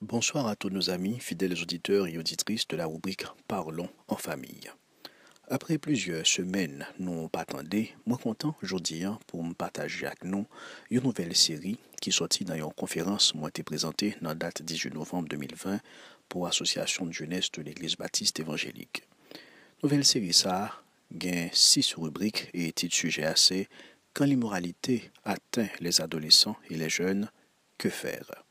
Bonsoir à tous nos amis, fidèles auditeurs et auditrices de la rubrique Parlons en famille. Après plusieurs semaines, nous pas attendé, moi content aujourd'hui pour me partager avec nous une nouvelle série qui sortit dans une conférence moi été présentée dans la date 18 novembre 2020 pour l'Association de jeunesse de l'Église baptiste évangélique. Nouvelle série ça gagne 6 rubriques et titre sujet assez quand l'immoralité atteint les adolescents et les jeunes, que faire?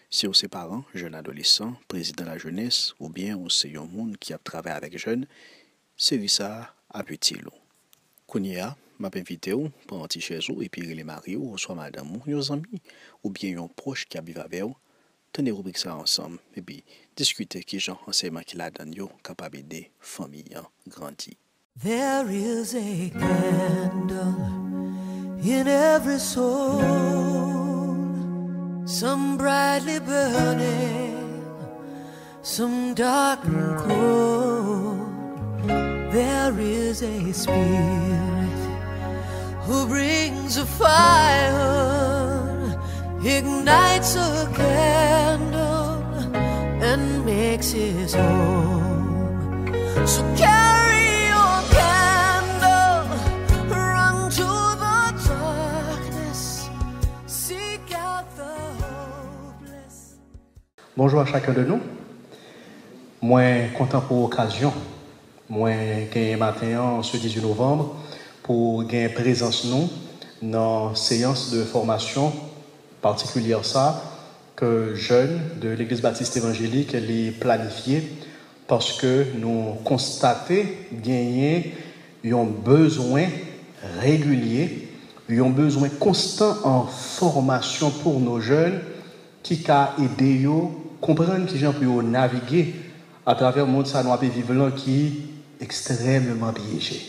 Si on est parents, jeunes adolescents, président de la jeunesse, ou bien on sait un monde qui a travaillé avec jeunes, c'est ça à petit lot. Kounia, m'a invité pour un petit chez vous et puis les mariés ou soit madame ou nos amis, ou bien un proche qui habite avec vous, tenez rubrique ça ensemble et puis discuter qui genre enseignement qui la donne yo capable d'aider famille grandir. There is a candle in every soul, some brightly burning, some dark and cold. There is a spirit who brings a fire, ignites a candle, and makes his home. So carry your candle, run to the darkness, seek out the hopeless. Bonjour à chacun de nous. Moi, content pour l'occasion. Moi, gagne matin, ce 18 novembre, pour gagner présence nous dans la séance de formation particulière ça que jeunes de l'Église baptiste évangélique les planifié parce que nous constatons gagner un besoin régulier, un besoin constant en formation pour nos jeunes qui a aidé à comprendre qui j'en peux naviguer à travers le monde ça nous a vivre qui est extrêmement piégé.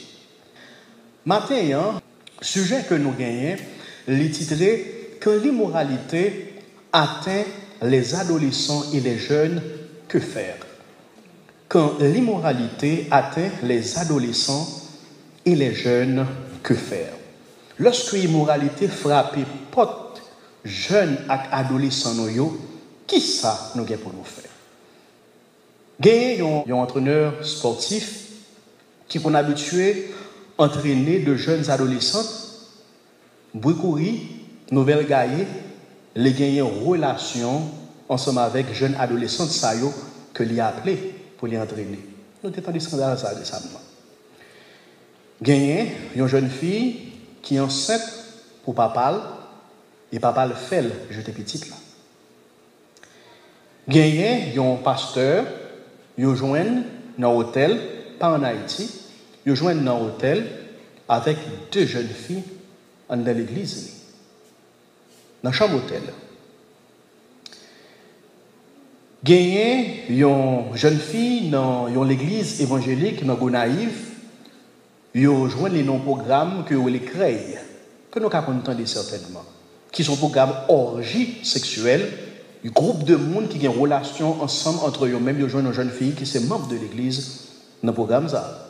Maintenant, sujet que nous gagnons, les titré que l'immoralité atteint les adolescents et les jeunes, que faire? Quand l'immoralité atteint les adolescents et les jeunes, que faire? Lorsque l'immoralité frappe potes jeunes et adolescents, qui ça nous gagne pour nous faire? Gagner un entraîneur sportif qui est habitué à entraîner de jeunes adolescents, Bricoury, nouvelle gaillée, les gagner en relation ensemble avec jeunes adolescents que l'y a appelé pour les entraîner. Nous avons des scandales ça récemment. Gagner une jeune fille qui est enceinte pour papa et papa le fait jeter petite là. Gagner un pasteur, un joint dans l'hôtel, pas en Haïti, un joint dans l'hôtel avec deux jeunes filles dans l'église, dans la chambre hôtel. Gagner une jeune fille dans l'église évangélique dans Gonaïve, ils joignent les non-programmes que vous les créez, que nous avons entendu certainement, qui sont programmes orgie sexuelle, un groupe de monde qui a une relation ensemble entre eux-mêmes, ils joignent une jeune fille qui est membre de l'église dans le programme ça.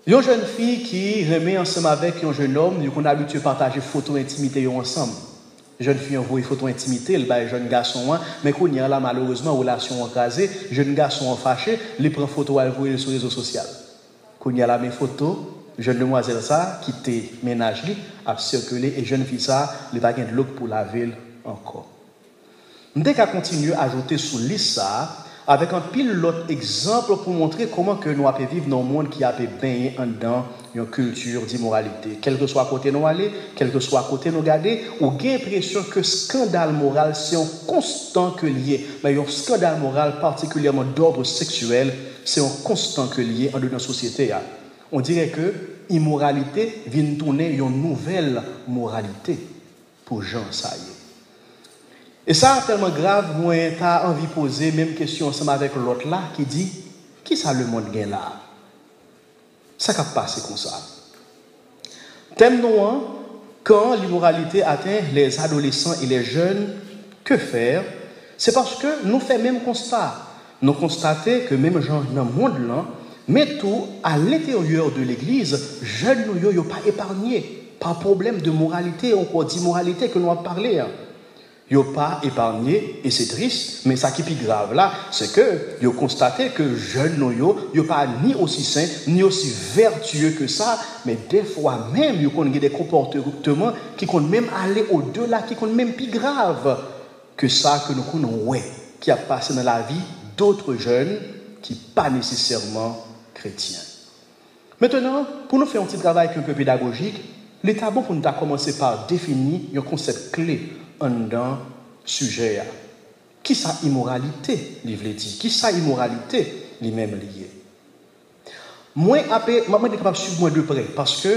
Une jeune fille qui remet ensemble avec un jeune homme, ils ont habitué à partager photos intimité ensemble. Jeune fille envoie photos intimité, elle bat jeune garçon, mais qu'on y a là malheureusement relation écrasée, jeune garçon fâché, il prend photo à envoyer sur les réseaux sociaux. Qu'on y a là mes photos, jeune demoiselle ça qui était ménage a circulé et jeune fille ça, il pas gain de l'eau pour laver encore. Dès qu'à continuer à ajouter sous liste ça avec un pile l'autre exemple pour montrer comment que nous avons vivre dans un monde qui a baigné dans une culture d'immoralité. Quel que soit à côté nous aller, quel que soit à côté nous garder, on a l'impression que scandale moral, c'est un constant que lié. Mais un scandale moral particulièrement d'ordre sexuel, c'est un constant que lié en notre société. On dirait que immoralité vient tourner une nouvelle moralité pour Jean ça y est. Et ça, tellement grave, moi, tu as envie de poser même question ensemble avec l'autre là qui dit, qui ça le monde gagne là? Ça qui passe comme ça. Thème nous, quand l'immoralité atteint les adolescents et les jeunes, que faire? C'est parce que nous faisons même constat. Nous constatons que même gens dans le monde là, mais tout à l'intérieur de l'église, jeunes nous pas épargnés par problème de moralité ou encore d'immoralité que nous avons parlé. Yo pas épargné et c'est triste, mais ça qui est plus grave là, c'est que yo constaté que jeunes yo pas ni aussi sains ni aussi vertueux que ça, mais des fois même yo connait des comportements qui comptent même aller au-delà, qui comptent même plus grave que ça que nous connaissons qui a passé dans la vie d'autres jeunes qui pas nécessairement chrétiens. Maintenant, pour nous faire un petit travail un peu pédagogique, l'État bon pour nous commencer par définir un concept clé dans sujet. Qui ça immoralité, il veut dire? Qui ça immoralité, lui-même lié? Moi, après, je suis capable de suivre moi de près parce que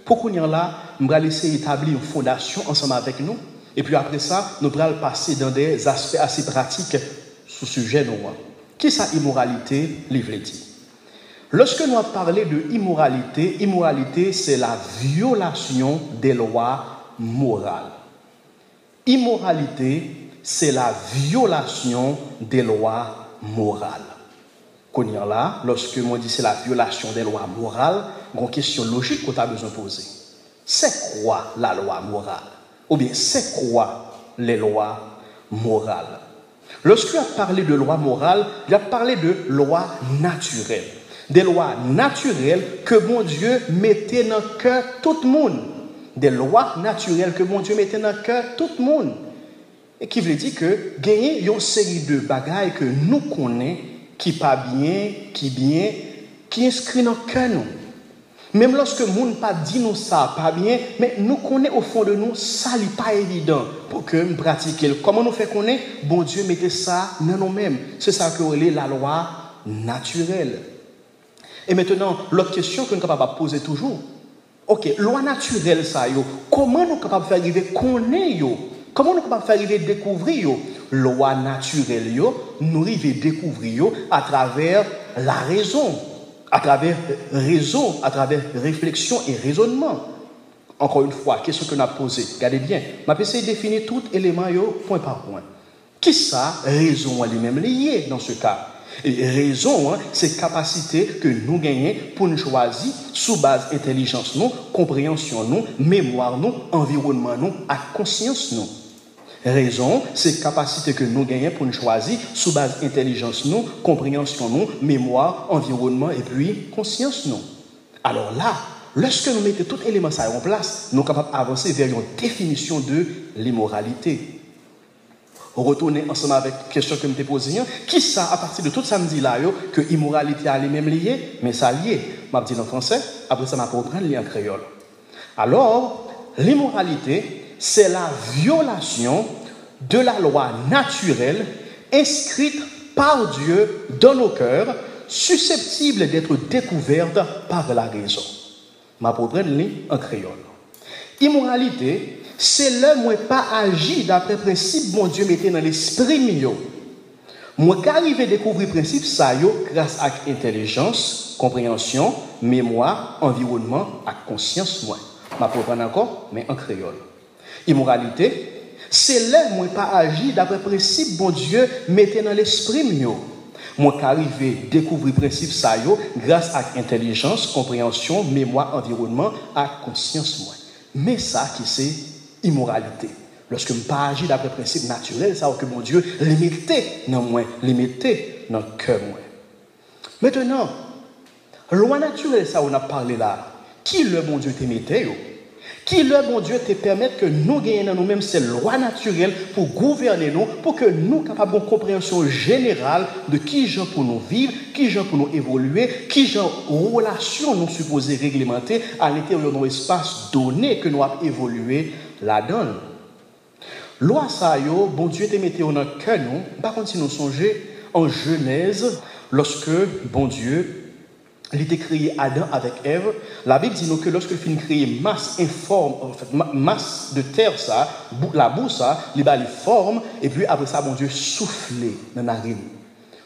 pour qu'on y en là, je vais essayer d'établir une fondation ensemble avec nous. Et puis après ça, nous allons passer dans des aspects assez pratiques sur ce sujet. Qui ça immoralité, il veut dire? Lorsque nous parlons de immoralité, immoralité, c'est la violation des lois morales. Immoralité, c'est la violation des lois morales. Qu'on y a là, lorsque moi dis c'est la violation des lois morales, une question logique qu'on a besoin de poser. C'est quoi la loi morale? Ou bien c'est quoi les lois morales? Lorsqu'il a parlé de loi morale, il a parlé de loi naturelle. Des lois naturelles que mon Dieu mettait dans le cœur tout le monde. Des lois naturelles que mon Dieu mettait dans le cœur tout le monde. Et qui veut dire que gagner une série de bagailles que nous connaissons, qui pas bien, qui inscrit dans le cœur nous. Même lorsque le monde pas dit nous ça pas bien, mais nous connaissons au fond de nous, ça n'est pas évident pour que nous pratiquions. Comment nous fait connaître? Bon Dieu mettait ça dans nous-mêmes. C'est ça que est la loi naturelle. Et maintenant, l'autre question que nous sommes capables de poser toujours. Ok, loi naturelle ça yo. Comment nous sommes capables de faire arriver connaître yo? Comment nous sommes capables de faire arriver découvrir yo? Loi naturelle yo, nous arrivons découvrir yo à travers la raison, à travers réflexion et raisonnement. Encore une fois, question que nous avons posée. Regardez bien, je vais essayer de définir tout élément yo point par point. Qui ça raison elle-même liée dans ce cas? Et raison, c'est capacité que nous gagnons pour nous choisir sous base intelligence, nous, compréhension, nous, mémoire, nous, environnement, nous, à conscience, nous. Raison, c'est capacité que nous gagnons pour nous choisir sous base intelligence, nous, compréhension, nous, mémoire, environnement et puis conscience, nous. Alors là, lorsque nous mettons tout élément ça en place, nous sommes capables d'avancer vers une définition de l'immoralité. Retourner ensemble avec la question que je me posée. Qui ça, à partir de tout samedi là, que l'immoralité a les mêmes liés, mais ça lié. Je vais dire en français, après ça, je vais reprendre en créole. Alors, l'immoralité, c'est la violation de la loi naturelle inscrite par Dieu dans nos cœurs, susceptible d'être découverte par la raison. Je vais reprendre en créole. Immoralité, c'est là moi pas agi d'après principe bon Dieu mettait dans l'esprit mio. Moi qu'arrive à découvrir principe ça yo grâce à intelligence, compréhension, mémoire, environnement, à conscience moi. Ma comprendre encore mais en créole. Immoralité, c'est là moi pas agi d'après principe bon Dieu mettait dans l'esprit mio. Moi qu'arrive à découvrir principe ça yo grâce à intelligence, compréhension, mémoire, environnement, à conscience moi. Mais ça qui c'est immoralité. Lorsque je ne pas agir d'après principe naturel, ça que mon Dieu limité dans moi, limité dans le cœur moi. Maintenant, loi naturelle, ça on a parlé là. Qui le bon Dieu te mettait? Qui le bon Dieu te permet que nous gagnions dans nous-mêmes ces lois naturelles pour gouverner nous, pour que nous capables de compréhension générale de qui gens pour nous vivre, qui gens pour nous évoluer, qui gens relations nous supposées réglementer à l'intérieur de nos espaces donnés que nous avons évolué là-dedans. Loi ça yo, bon Dieu te mette dans notre cœur nous. Par contre si nous songeons en Genèse, lorsque bon Dieu il était créé Adam avec Ève, la Bible dit nous que lorsque il finit créer masse informe, en fait, masse de terre ça, la boue ça, il va les formes et puis après ça bon Dieu souffler dans la narine.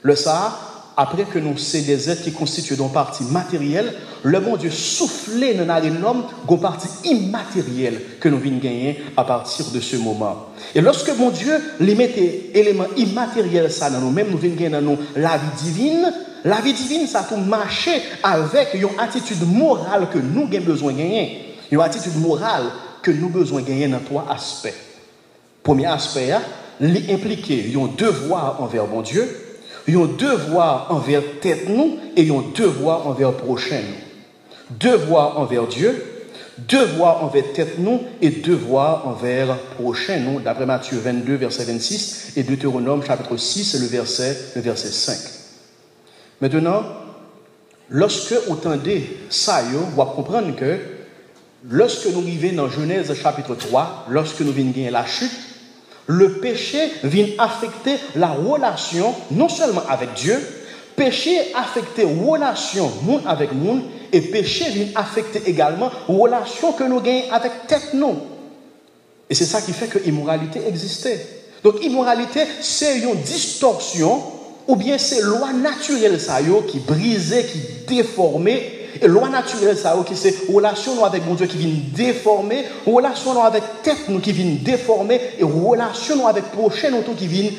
Le ça après que nous c'est des êtres qui constituent d'une partie matérielle, le bon Dieu souffler dans la narine l'homme une partie immatérielle que nous venons gagner à partir de ce moment. Et lorsque bon Dieu les mettait éléments immatériels ça dans nous-mêmes, nous venons gagner dans nous la vie divine. La vie divine, ça peut marcher avec une attitude morale que nous avons besoin de gagner. Une attitude morale que nous avons besoin de gagner dans trois aspects. Premier aspect, il implique un devoir envers bon Dieu, un devoir envers tête nous et un devoir envers prochain nous. Devoir envers Dieu, devoir envers tête nous et devoir envers prochain nous, d'après Matthieu 22, verset 26 et Deutéronome chapitre 6, le verset 5. Maintenant, lorsque vous entendez ça, vous va comprendre que lorsque nous arrivons dans Genèse chapitre 3, lorsque nous venons gagner la chute, le péché vient affecter la relation non seulement avec Dieu, péché affecte relation monde avec monde et péché vient affecter également relation que nous gagnons avec tête nous. Et c'est ça qui fait que l'immoralité existait. Donc immoralité c'est une distorsion ou bien c'est loi naturelle ça qui brisait, qui déformait. Et loi naturelle ça qui c'est relation nous avec mon Dieu qui vient déformer, relation nous avec tête nous qui vient déformer et relation nous avec prochain nous qui vient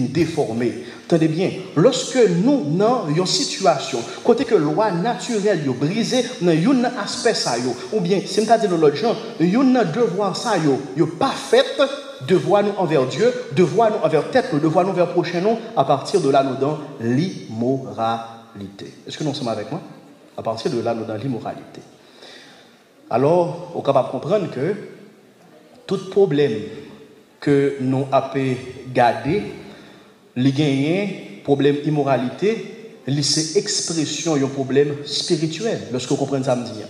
déformer. Attendez bien, lorsque nous dans une situation côté que loi naturelle yo brisé dans un aspect ça yo ou bien c'est me dire l'autre gens, un devoir ça yo pas fait, devoir nous envers Dieu, devoir nous envers tête nous, devoir nous envers prochain nous à partir de là nous dans l'immoralité. Est-ce que nous sommes avec moi? À partir de là, nous dans l'immoralité. Alors, on est capable de comprendre que tout problème que nous avons gardé, les gagnants, problème immoralité, c'est expression d'un problème spirituel. Lorsque vous comprenez ça, me dire.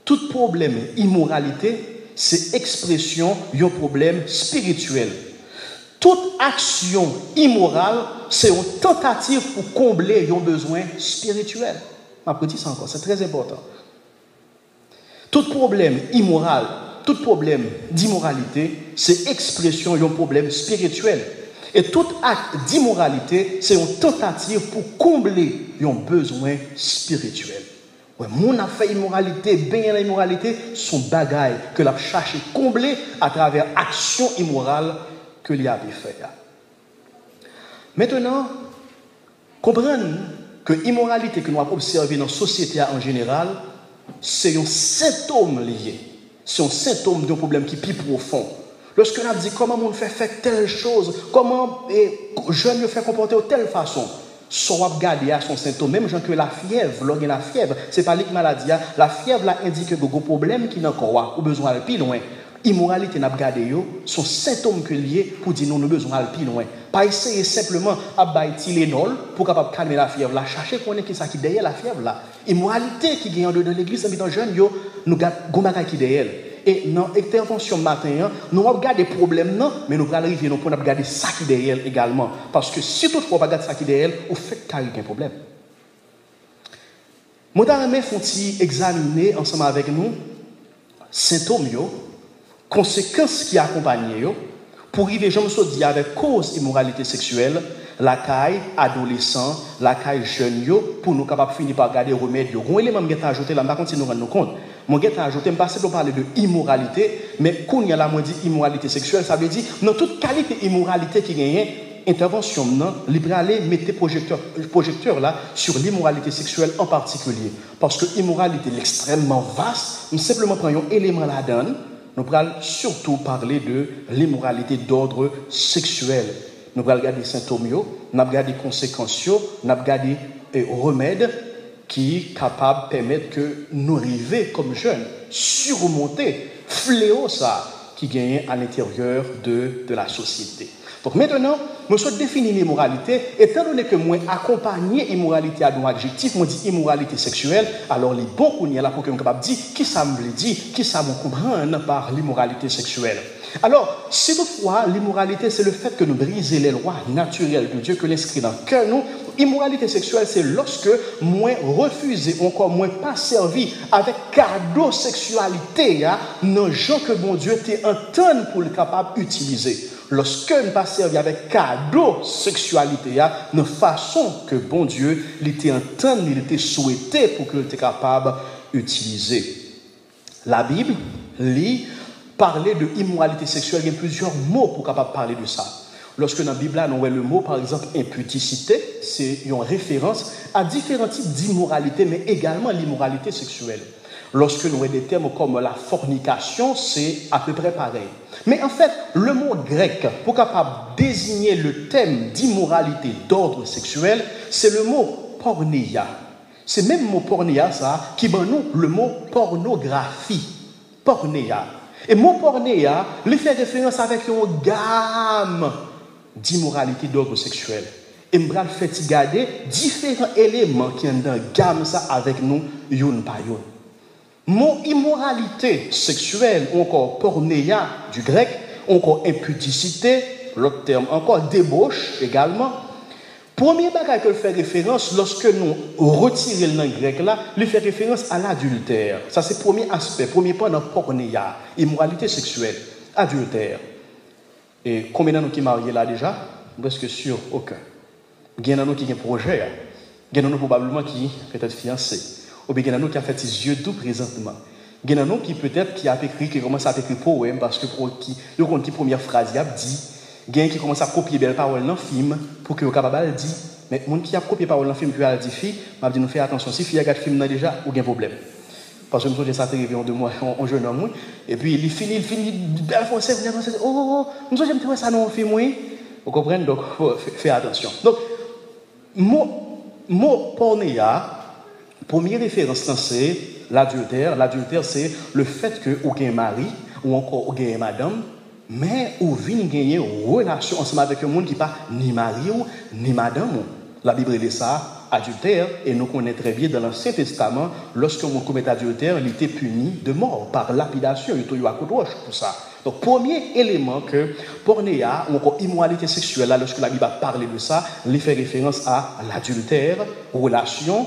Tout problème immoralité, c'est expression d'un problème spirituel. Toute action immorale, c'est une tentative pour combler un besoin spirituel. Je dis ça encore, c'est très important. Tout problème immoral, tout problème d'immoralité, c'est expression d'un problème spirituel. Et tout acte d'immoralité, c'est une tentative pour combler un besoin spirituel. Ouais, mon a fait immoralité, bien l'immoralité, son bagaille que l'a cherché combler à travers action immorale que l'il a fait. Maintenant, comprenez que l'immoralité que nous avons observé dans la société en général, c'est un symptôme lié. C'est un symptôme d'un problème qui est plus profond. Lorsque l'on dit comment on fait telle chose, comment jeune fait comporter de telle façon, soit regarder à son symptôme, même gens que la fièvre, lorsqu'il y a la fièvre, c'est pas une maladie, la fièvre là indique que gros problème qui n'a encore ou besoin d'aller plus loin. Immoralité n'a pas gardé son symptôme que lié pour dire nous avons besoin d'aller plus loin. Pas essayer simplement à bailler Tylenol pour capable calmer la fièvre là, chercher qu'on est qui ça qui derrière la fièvre là. Immoralité qui gagne dans l'église dans jeune yo nous gardons gomaga qui derrière. Et dans l'intervention matin, nous avons gardé des problèmes non, mais nous allons arriver pour regarder ça qui derrière également parce que si toutefois pas regarder ça qui derrière, au fait qu'il y a un problème. Mon dernier font-ils examiner ensemble avec nous symptômes conséquences qui accompagnent pour arriver, je me suis dit, avec cause immoralité sexuelle, la caille adolescent, la caille jeune, pour nous capables de finir par garder remède. Un élément que je vais ajouter là, je vais nous rendre compte. Je vais ajouter, je ne vais pas parler de immoralité, mais quand il y a la dit immoralité sexuelle, ça veut dire, dans toute qualité d'immoralité qui gagne, intervention, libre aller mettre projecteur là sur l'immoralité sexuelle en particulier. Parce que l'immoralité est extrêmement vaste, nous simplement prenons un élément là-dedans. Nous allons surtout parler de l'immoralité d'ordre sexuel. Nous allons regarder les symptômes, nous allons regarder les conséquences, nous allons regarder les remèdes qui sont capables de permettre que nous arrivions comme jeunes, surmonter fléau ça qui gagne à l'intérieur de la société. Donc maintenant, je souhaite définir l'immoralité, étant donné que moi accompagner l'immoralité à un adjectif, moi dis immoralité sexuelle, alors les bons qu'on y a là pour que nous capable dire qui ça me dit, qui ça me comprend par l'immoralité sexuelle. Alors, si toutefois l'immoralité c'est le fait que nous brisons les lois naturelles de Dieu que l'inscrit dans le cœur nous, immoralité sexuelle c'est lorsque moi refuser encore moi pas servi avec cadeau sexualité non gens que bon Dieu t'est entendre pour le capable d'utiliser. Lorsque nous pas servi avec cadeau sexualité, de façon que bon Dieu l'était entendu, il était souhaité pour que l'était capable d'utiliser. La Bible lit parler de immoralité sexuelle, il y a plusieurs mots pour capable parler de ça. Lorsque dans la Bible, on voit le mot, par exemple, imputicité, c'est une référence à différents types d'immoralité, mais également l'immoralité sexuelle. Lorsque nous avons des termes comme la fornication, c'est à peu près pareil. Mais en fait, le mot grec, pour capable désigner le thème d'immoralité d'ordre sexuel, c'est le mot porneia. C'est même le mot porneia, ça, qui donne nous le mot pornographie. Porneia. Et le mot porneia, il fait référence avec une gamme d'immoralité d'ordre sexuel. Et je vais faire regarder différents éléments qui sont dans la gamme ça avec nous, yon par yon. Mot immoralité sexuelle, ou encore pornéia du grec, encore impudicité, l'autre terme encore débauche également. Premier bagage que fait référence, lorsque nous retirons le nom grec là, il fait référence à l'adultère. Ça c'est le premier aspect, premier point dans pornéia, immoralité sexuelle, adultère. Et combien d'entre nous qui mariés là déjà? Presque sûr, aucun. Il y en a qui ont un projet, il y en a probablement qui peut-être fiancés. Ou bien il y en a qui a fait ses yeux tout présentement. Il y en a qui peut-être qui a écrit, qui commence à écrire poème parce que il y a une première phrase, il a dit, il y a qui commence à copier belle parole dans le film pour que le capable dit, mais les gens qui a copié parole dans le film, puis a dit, fille, m'a dit nous faire attention, si fille a gardé le film déjà, ou bien problème. Parce que nous sommes ça arrivé en 2 mois, en jeune homme, et puis il finit, belle français, nous sommes ça dans le film, oui. Vous comprenez? Donc, il faut faire attention. Donc, mot pornéa, première référence, c'est l'adultère. L'adultère, c'est le fait que vous avez un mari, ou encore vous avez une madame, mais vous venez gagner une relation ensemble avec un monde qui n'est pas ni mari ou ni madame. La Bible dit ça, adultère, et nous connaissons très bien dans l'Ancien Testament, lorsque on commet adultère, il était puni de mort par lapidation. Il y a pour ça. Donc, premier élément que pornéa, ou encore immoralité sexuelle, là, lorsque la Bible a parlé de ça, il fait référence à l'adultère, relation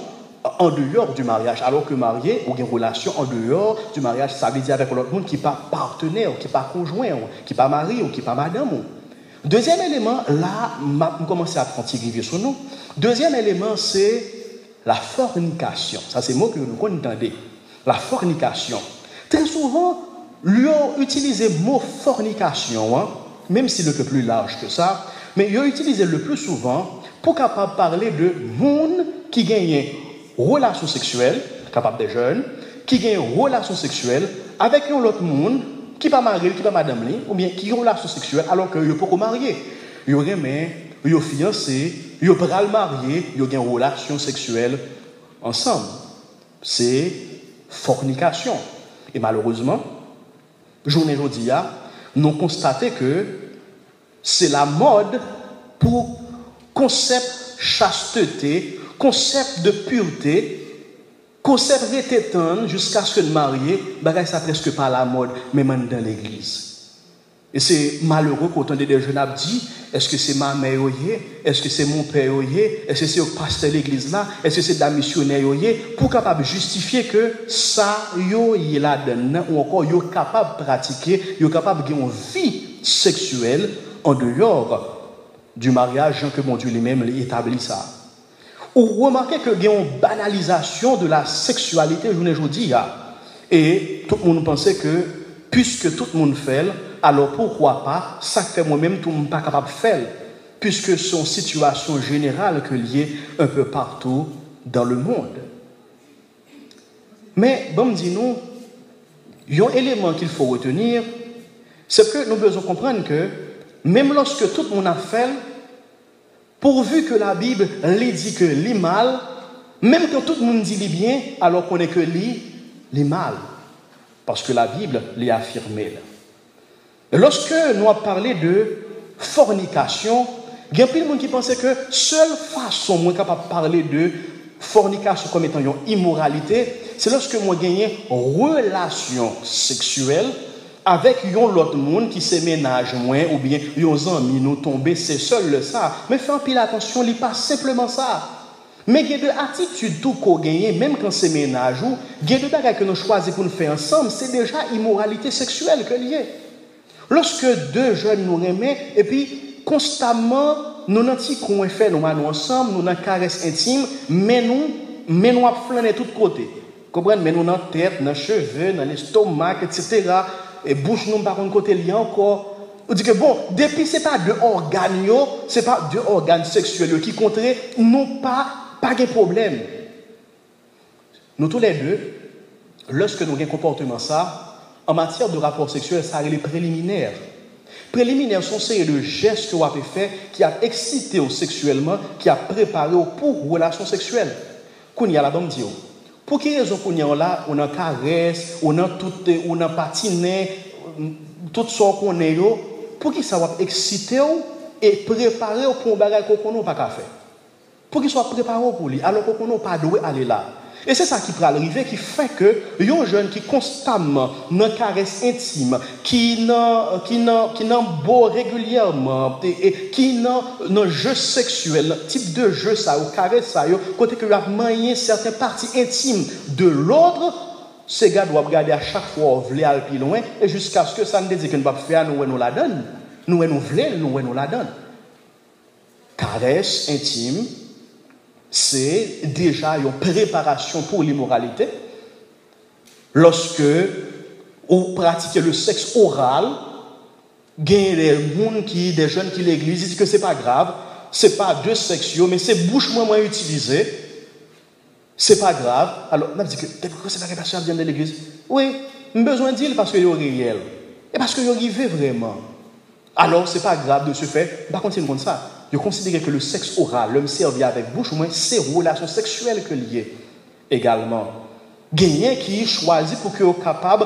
en dehors du mariage. Alors que marié, ou une relation en dehors du mariage, ça veut dire avec l'autre monde qui n'est pas partenaire, qui n'est pas conjoint, qui n'est pas mari, ou qui n'est pas madame. Deuxième élément, là, on commence à prendre sur nous. Deuxième élément, c'est la fornication. Ça, c'est le mot que nous entendons. La fornication. Très souvent, ils ont utilisé le mot fornication, même s'il est un peu plus large que ça, mais ils ont utilisé le plus souvent pour capable parler de monde qui gagne relation sexuelle, capable des jeunes, qui gagne relation sexuelle avec un autre monde qui n'est pas marié, qui n'est pas madame, ou bien qui ont une relation sexuelle alors qu'ils ne sont pas mariés. Ils ont aimé, ils ont fiancé, ils ont pas marié, ils ont une relation sexuelle ensemble. C'est fornication. Et malheureusement, journée aujourd'hui, nous avons constaté que c'est la mode pour concept chasteté, concept de pureté, concept rététane jusqu'à ce que le marié, bagay ça presque pas la mode, même dans l'église. Et c'est malheureux quand on des jeunes a dit, est-ce que c'est ma mère est-ce que c'est mon père est-ce que c'est le pasteur de l'église là, est-ce que c'est de la missionnaire pour capable justifier que ça yo y là dedans ou encore yo capable de pratiquer, yo capable de une vie sexuelle en dehors du mariage que mon Dieu lui-même établit ça. Ou remarquez que il y a une banalisation de la sexualité aujourd'hui et tout le monde pensait que puisque tout le monde fait, alors pourquoi pas ça fait moi-même tout le monde pas capable de faire puisque c'est une situation générale que liée un peu partout dans le monde. Mais bon dis-nous, il y a un élément qu'il faut retenir, c'est que nous devons comprendre que même lorsque tout le monde a fait, pourvu que la Bible dit que l'est mal, même quand tout le monde dit bien, alors qu'on est que l'est mal. Parce que la Bible l'a affirmé. Lorsque nous avons parlé de fornication, il y a plein de monde qui pensait que seule façon moi capable de parler de fornication comme étant une immoralité, c'est lorsque moi gagne relation sexuelle avec l'autre monde qui se ménage moins ou bien yon amis nous tomber, c'est seul ça. Mais fais un pile attention, il n'est pas simplement ça. Mais il y a de attitudes tout qu'on gagne, même quand c'est ménage ou il y a de bagages que nous choisissons pour nous faire ensemble, c'est déjà immoralité sexuelle que lié. Lorsque deux jeunes nous aiment et puis constamment nous n'en qu'on fait nous ensemble, nous n'en caresse intime, mais nous flâner de tous côtés. Comprenez? Mais nous dans tête, dans cheveux, dans l'estomac, etc. Et bouche nous par contre côté lié encore. On dit que bon, depuis c'est pas deux organes, c'est pas deux organes sexuels qui contraient, non pas de problème. Nous tous les deux, lorsque nous avons un comportement ça, en matière de rapport sexuel, ça a les préliminaires. Préliminaires sont ces gestes que vous avez fait qui a excité sexuellement, qui a préparé pour relation sexuelle. Qu'on y a la bonne dire. Pour quelle raison qu'on y a là, on a caresse, on a patiné, tout ça qu'on est là, pour qu'il soit excité et préparé pour un bagage qu'on n'a pas faire. Pour qu'il soit préparé pour lui, alors qu'on n'a pas doué aller là. Et c'est ça qui peut arriver, qui fait que les jeunes qui constamment dans caresse intime, qui n'ont beau régulièrement, et qui n'ont jeu sexuel, type de jeu ça, ou caresse ça, côté que a manié certaines parties intimes de l'autre, ces gars doivent regarder à chaque fois, vouloir aller plus loin, et jusqu'à ce que ça ne dise qu'on ne va pas faire, nous la donne. Nous voulons, nous la donne. Caresse intime, c'est déjà une préparation pour l'immoralité. Lorsque on pratique le sexe oral, il y a des jeunes qui l'église disent que ce n'est pas grave, ce n'est pas deux sexes, mais c'est bouche moins utilisée. Ce n'est pas grave. Alors, on dit que c'est la réparation vient de l'église. Oui, j'ai besoin de dire parce que c'est réel. Et parce que c'est arrivé vraiment. Alors, ce n'est pas grave de se faire. Par contre, c'est comme ça. Je considère que le sexe oral, l'homme servi avec bouche, au moins, c'est relations sexuelles que liées également. Gagné qui choisit pour qu'il soit capable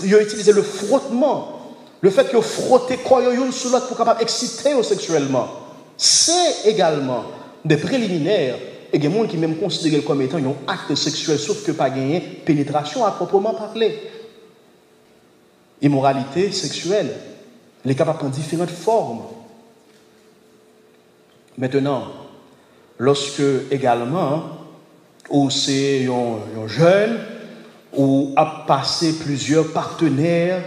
d'utiliser le frottement. Le fait que frotter quoi l'un sur l'autre pour capable exciter sexuellement. C'est également des préliminaires. Et il y a des gens qui même considèrent comme étant un acte sexuel, sauf que pas gagné pénétration à proprement parler. Immoralité sexuelle, elle est capable de prendre différentes formes. Maintenant, lorsque également, ou c'est un jeune, ou a passé plusieurs partenaires,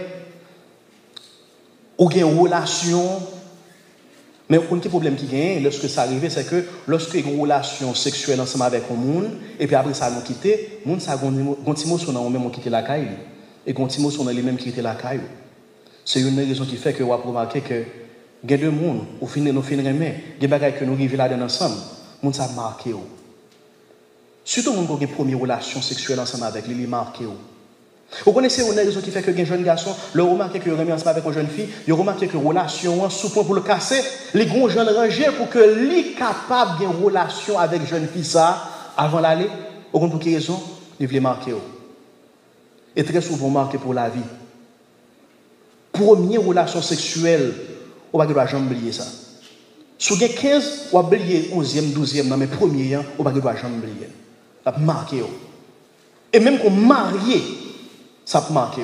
ou il y a une relation, mais un petit problème qui gagne, lorsque ça arrive, c'est que lorsque il y a une relation sexuelle ensemble avec un monde, et puis après ça nous quitté, le monde ça a un petit mot sur nous même quitté la caille, et un petit mot sur nous les mêmes qui quitté la caille. C'est une raison qui fait que vous avez remarqué que il y a deux mondes, au final, nous finirons, il y a des bagages que nous vivons là-dedans ensemble, le monde ça a marqué. Surtout le monde qui a une première relation sexuelle ensemble avec lui, il est marqué. Vous connaissez une raison qui fait que les jeunes garçons, le remarqué que remis ensemble avec une jeune fille, ils remarqué que la relation, sous point pour le casser, les grands jeunes rangés pour que lui capable d'une relation avec une jeune fille ça, avant d'aller, au compte pour quelle raison, il voulait marquer. Et très souvent marqué pour la vie. Première relation sexuelle, on va jamais oublier ça. Si vous avez 15, on va oublier 11e, 12e, mais premier, on va jamais oublier. Ça va marquer. Et même qu'on marié, ça peut marquer.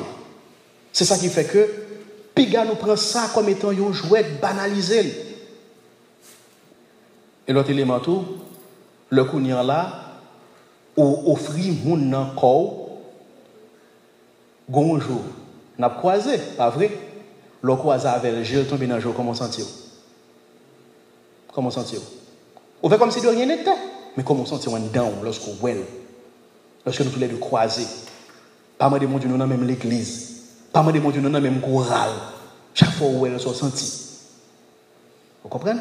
C'est ça qui fait que Piga nous prend ça comme étant un jouet banalisé. Et l'autre élément tout, le cognant là, ou offrir mon corps, bonjour. On a croisé, pas vrai? Le croisé avec le gel tombé dans le jour, comment sentir? Comment sentir? On fait comme si de rien n'était. Mais comment sentir en dedans lorsqu'on voit? Lorsque nous tous les deux croisés? Pas mal de monde nous dans même l'église. Pas mal de monde nous dans même chorale. Chaque fois où elle se senti. Vous comprenez?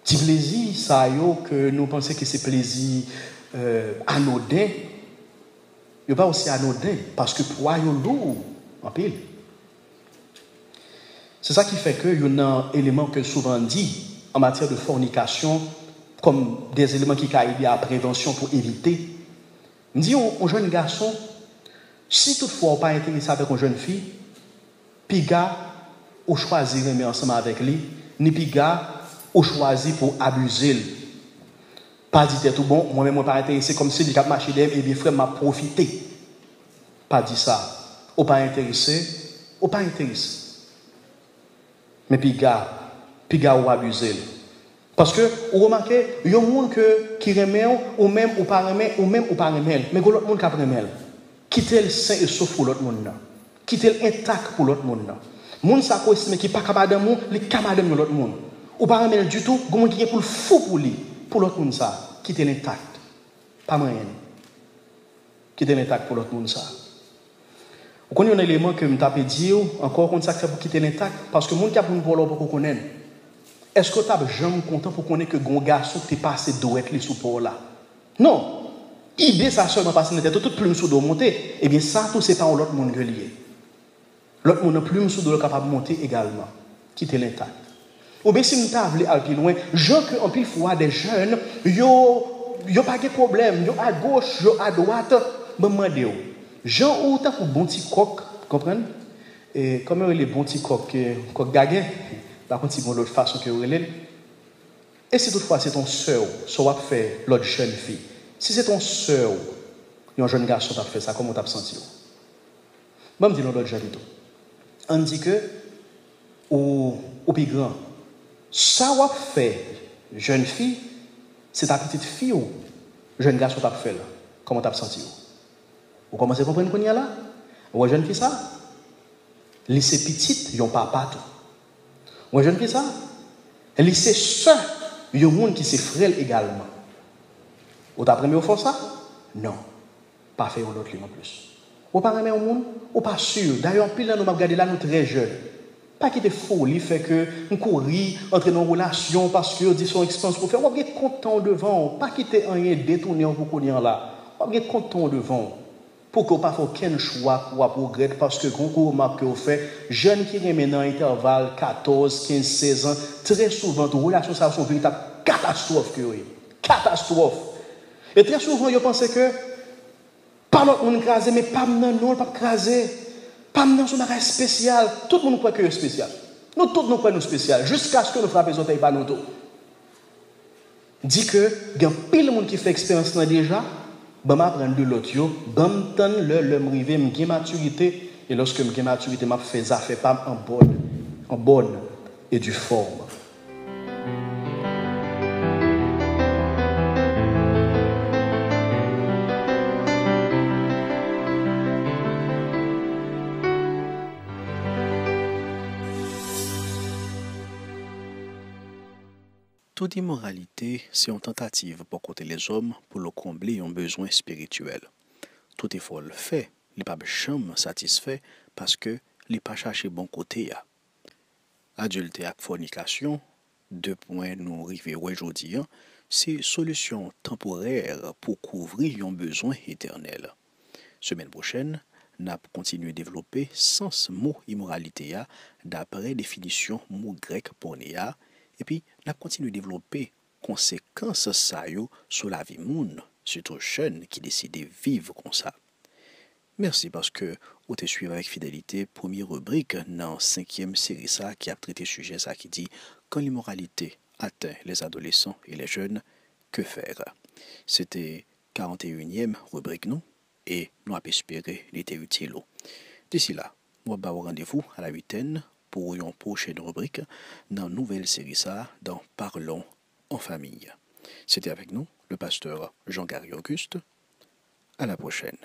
Petit plaisir, ça y est, que nous pensons que c'est plaisir anodin. Il n'est pas aussi anodin, parce que pour eux, ils lourd en pile. C'est ça qui fait qu'il y a un élément que souvent dit en matière de fornication, comme des éléments qui aident à la prévention pour éviter. Je dis aux jeunes garçons, si toutefois on n'est pas intéressé avec une jeune fille, puis gars, on choisit de remettre ensemble avec lui, ni puis gars, on choisit pour abuser. Pas dit tout bon, moi-même, je ne suis pas intéressé comme si je suis marché et bien frère m'a profité. Pas dit ça. On pas intéressé, on pas intéressé. Mais puis gars, ou abuser. Parce que, vous remarquez, il y a des gens qui remettent, ou même ou pas remettent, ou même ou pas remettent. Mais il y a l'autre monde qui remet. Quittez le sain et sauf pour l'autre monde. Quittez l'intact pour l'autre monde. Les gens qui ne sont pas capables d'amour, les camarades de l'autre monde. Ou pas remettre du tout, il y a des gens qui sont pour le fou pour lui. Pour l'autre monde, ça. Quittez l'intact. Pas moyen. Quittez l'intact pour l'autre monde, ça. Vous connaissez un élément que je m'ai dit, encore qu'on s'accepte pour quitter l'intact, parce que le monde qui a pour nous voir pour qu'on connaisse. Est-ce que tu as jamais content pour connaître que un garçon qui est passé douette les sous là? Non. idée ça seulement passe dans tête toute plume sous dos monter, eh bien ça tout c'est pas l'autre monde que lié. L'autre monde plume sous dos capable monter également, quitter l'intact. Ou bien si nous t'avons aller plus loin, gens que en pile fois des jeunes, yo pas de problème, yo à gauche, yo à droite, me demander gens ou t'as pour bon petit coq, comprenez? Et comme les bons petits coq gaguin, par contre c'est une autre façon que relève. Et si toutefois c'est ton sœur, ça va faire l'autre jeune fille. Si c'est ton sœur, un jeune garçon t'a fait ça, comment t'as senti? Bon, me dit l'autre jeune tout. On dit que au plus grand, ça va faire jeune fille, c'est ta petite fille ou jeune garçon t'a fait là. Comment t'as senti? Vous commencez à comprendre qu'on y a là? Ou jeune fille ça? Lycée petite, yon papa tout. Ou jeune fille ça? Lycée soeur, yon monde qui se frêle également. Ou t'as premier au fond ça? Non. Pas fait un autre ligne en plus. Ou pas remet au monde? Ou pas sûr. D'ailleurs, pile là nous m'a regardé là nous très jeunes. Pas qui te folie fait que on courir entre nos relations parce que dit son expérience pour faire. On va être content devant, pas quitter rien détourner pour qu'on là. On va être content devant. Pour qu'on pas faire aucun choix pour progresser parce que concours remarque que vous fait jeunes qui remet dans intervalle 14, 15, 16 ans, très souvent toute relation ça sont véritable catastrophe que oui. Catastrophe. Et très souvent vous pensez que pas l'autre monde crasé mais pas non pas crasé. Pas dans son arrêt spécial. Tout le monde croit que c'est spécial. Nous tous nous croyons spécial jusqu'à ce que nous frappions les autres pas nous tout. Dit que il y a pile de monde qui fait expérience là déjà. Ben m'apprendre de l'autre yo, ben m'tendre le m'river m'gain maturité et lorsque m'gain maturité m'a fait ça fait pas en bonne et due forme. Toute immoralité, c'est une tentative pour côté les hommes pour le combler un besoin spirituel. Tout effort le fait, il pas jamais satisfait parce que il pas cherché bon côté ya. Adultère et fornication, deux points nous arrivés aujourd'hui, c'est solution temporaire pour couvrir un besoin éternel. Semaine prochaine, n'a continué à développer sens mot immoralité ya d'après définition mot grec pornéa. Et puis, n'a continué à développer conséquences ça yo sur la vie monde, surtout jeunes qui décident de vivre comme ça. Merci parce que vous te suivez avec fidélité première rubrique dans 5e série ça qui a traité sujet ça qui dit quand l'immoralité atteint les adolescents et les jeunes, que faire? C'était 41e rubrique non et nous avons espéré l'été utile. D'ici là, nous avons rendez-vous à la 8e pour une prochaine rubrique dans une nouvelle série ça dans Parlons en famille. C'était avec nous le pasteur Jean-Gary Auguste. À la prochaine.